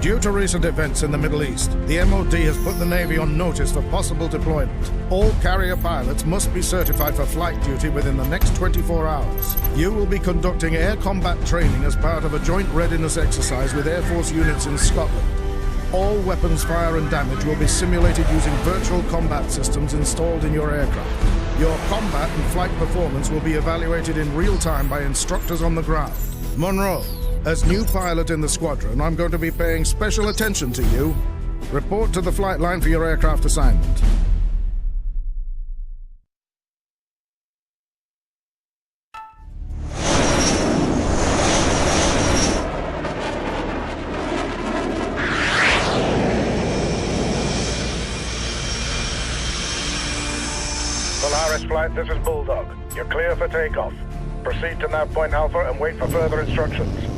Due to recent events in the Middle East, the MOD has put the Navy on notice for possible deployment. All carrier pilots must be certified for flight duty within the next 24 hours. You will be conducting air combat training as part of a joint readiness exercise with Air Force units in Scotland. All weapons fire and damage will be simulated using virtual combat systems installed in your aircraft. Your combat and flight performance will be evaluated in real time by instructors on the ground. Monroe, as new pilot in the squadron, I'm going to be paying special attention to you. Report to the flight line for your aircraft assignment. Polaris Flight, this is Bulldog. You're clear for takeoff. Proceed to nav point Alpha and wait for further instructions.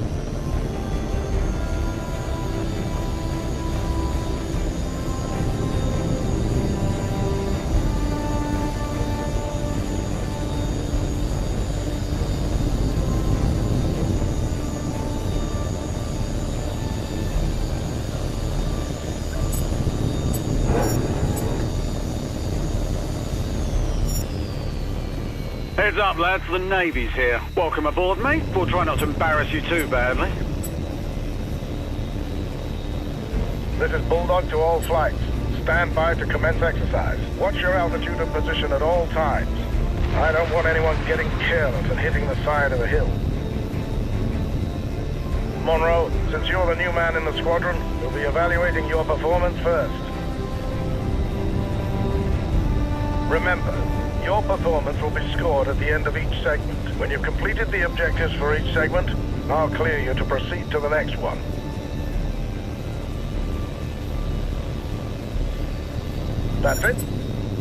Heads up, lads, the Navy's here. Welcome aboard, mate. We'll try not to embarrass you too badly. This is Bulldog to all flights. Stand by to commence exercise. Watch your altitude and position at all times. I don't want anyone getting careless and hitting the side of the hill. Monroe, since you're the new man in the squadron, we'll be evaluating your performance first. Remember, your performance will be scored at the end of each segment. When you've completed the objectives for each segment, I'll clear you to proceed to the next one. That's it.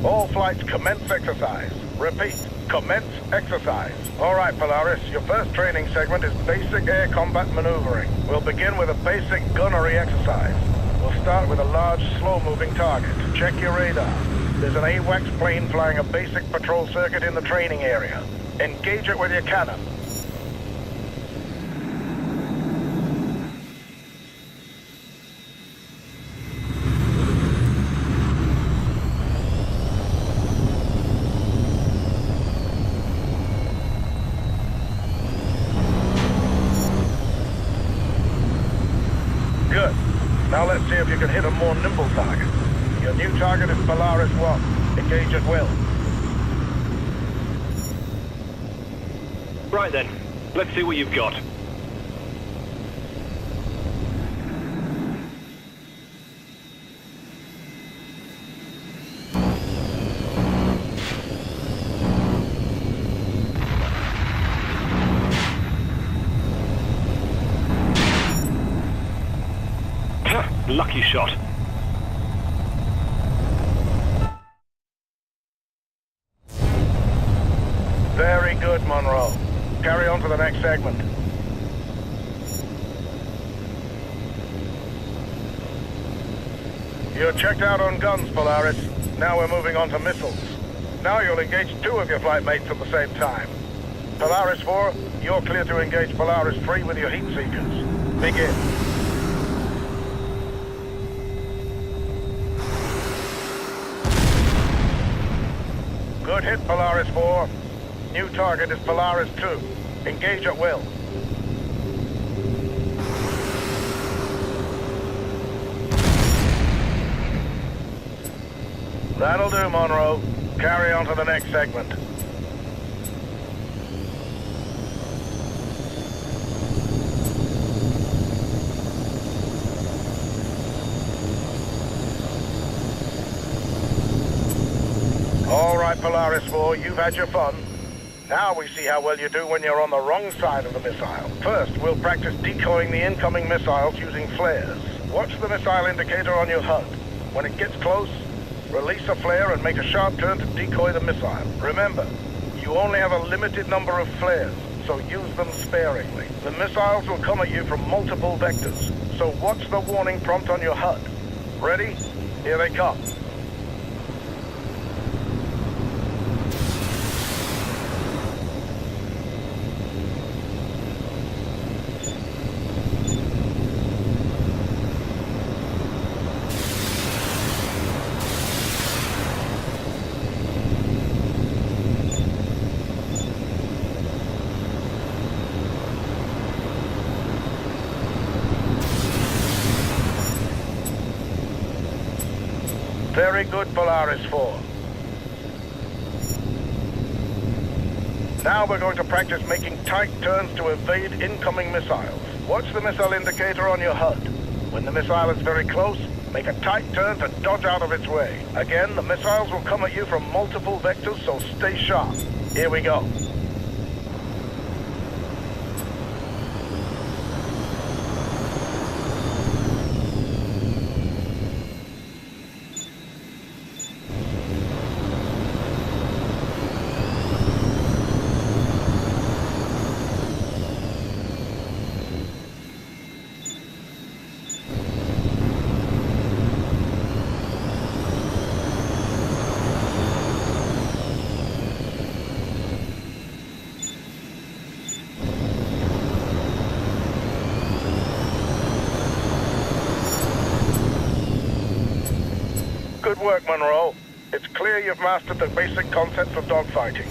All flights commence exercise. Repeat, commence exercise. All right, Polaris, your first training segment is basic air combat maneuvering. We'll begin with a basic gunnery exercise. We'll start with a large, slow-moving target. Check your radar. There's an H.A.W.X.2 plane flying a basic patrol circuit in the training area. Engage it with your cannon. Good. Now let's see if you can hit a more nimble target. Your new target is Polaris 1. Engage at will. Right then, let's see what you've got. Lucky shot. Very good, Monroe. Carry on to the next segment. You're checked out on guns, Polaris. Now we're moving on to missiles. Now you'll engage 2 of your flight mates at the same time. Polaris 4, you're clear to engage Polaris 3 with your heat seekers. Begin. Good hit, Polaris 4. New target is Polaris 2. Engage at will. That'll do, Monroe. Carry on to the next segment. All right, Polaris 4, you've had your fun. Now we see how well you do when you're on the wrong side of the missile. First, we'll practice decoying the incoming missiles using flares. Watch the missile indicator on your HUD. When it gets close, release a flare and make a sharp turn to decoy the missile. Remember, you only have a limited number of flares, so use them sparingly. The missiles will come at you from multiple vectors, so watch the warning prompt on your HUD. Ready? Here they come. Very good, Polaris 4. Now we're going to practice making tight turns to evade incoming missiles. Watch the missile indicator on your HUD. When the missile is very close, make a tight turn to dodge out of its way. Again, the missiles will come at you from multiple vectors, so stay sharp. Here we go. Good work, Monroe. It's clear you've mastered the basic concepts of dogfighting.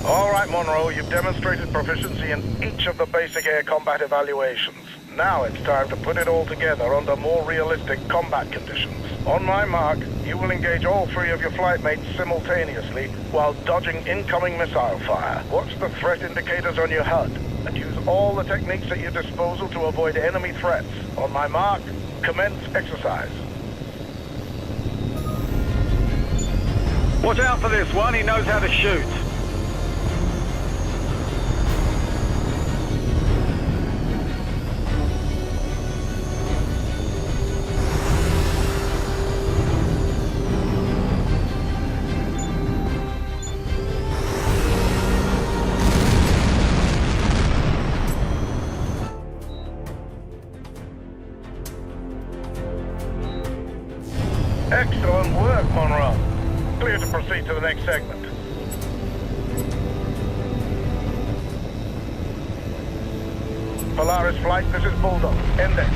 All right, Monroe, you've demonstrated proficiency in each of the basic air combat evaluations. Now it's time to put it all together under more realistic combat conditions. On my mark, you will engage all three of your flight mates simultaneously while dodging incoming missile fire. Watch the threat indicators on your HUD and use all the techniques at your disposal to avoid enemy threats. On my mark, commence exercise. Watch out for this one, he knows how to shoot. Excellent work, Monroe. Clear to proceed to the next segment. Polaris Flight, this is Bulldog. Index.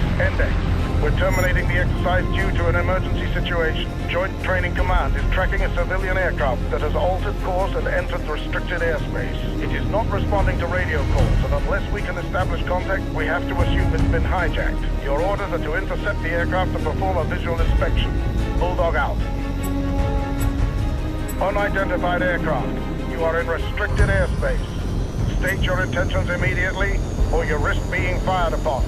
We're terminating the exercise due to an emergency situation. Joint Training Command is tracking a civilian aircraft that has altered course and entered restricted airspace. It is not responding to radio calls, and unless we can establish contact, we have to assume it's been hijacked. Your orders are to intercept the aircraft and perform a visual inspection. Bulldog out. Unidentified aircraft. You are in restricted airspace. State your intentions immediately, or you risk being fired upon.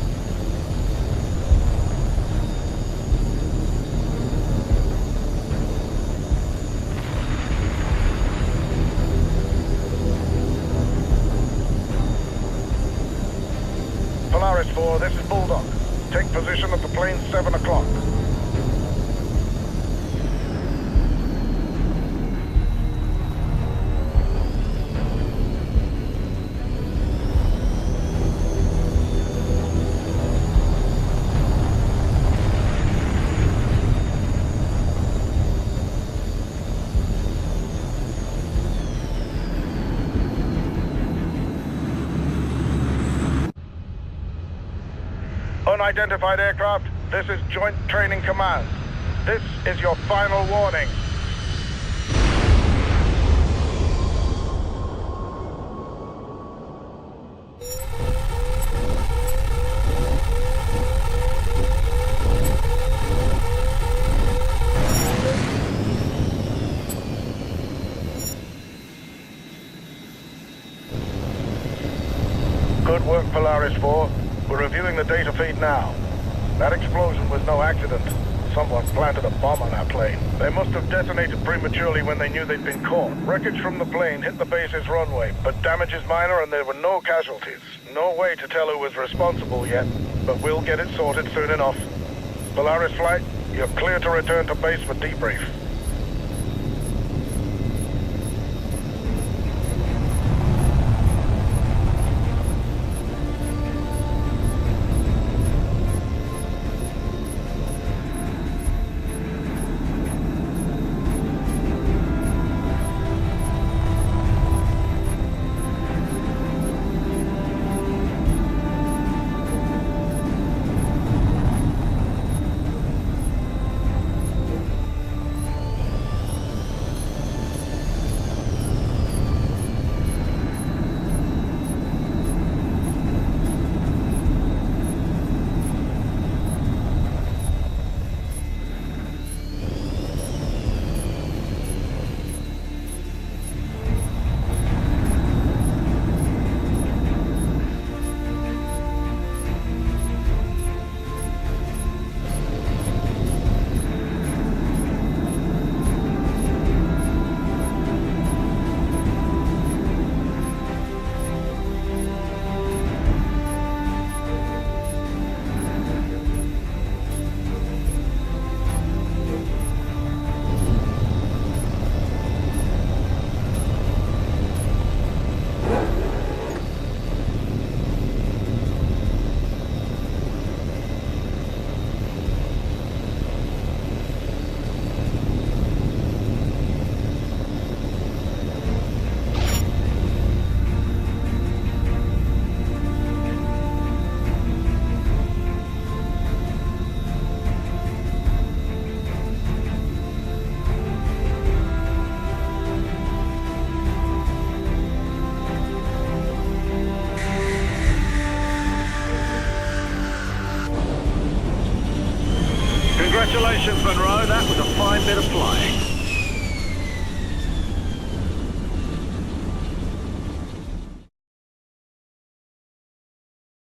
Polaris 4, this is Bulldog. Take position at the plane's 7 o'clock. Unidentified aircraft, this is Joint Training Command. This is your final warning. Good work, Polaris 4. We're reviewing the data feed now. That explosion was no accident. Someone planted a bomb on our plane. They must have detonated prematurely when they knew they'd been caught. Wreckage from the plane hit the base's runway, but damage is minor and there were no casualties. No way to tell who was responsible yet, but we'll get it sorted soon enough. Polaris Flight, you're clear to return to base for debrief. Congratulations, Monroe. That was a fine bit of flying.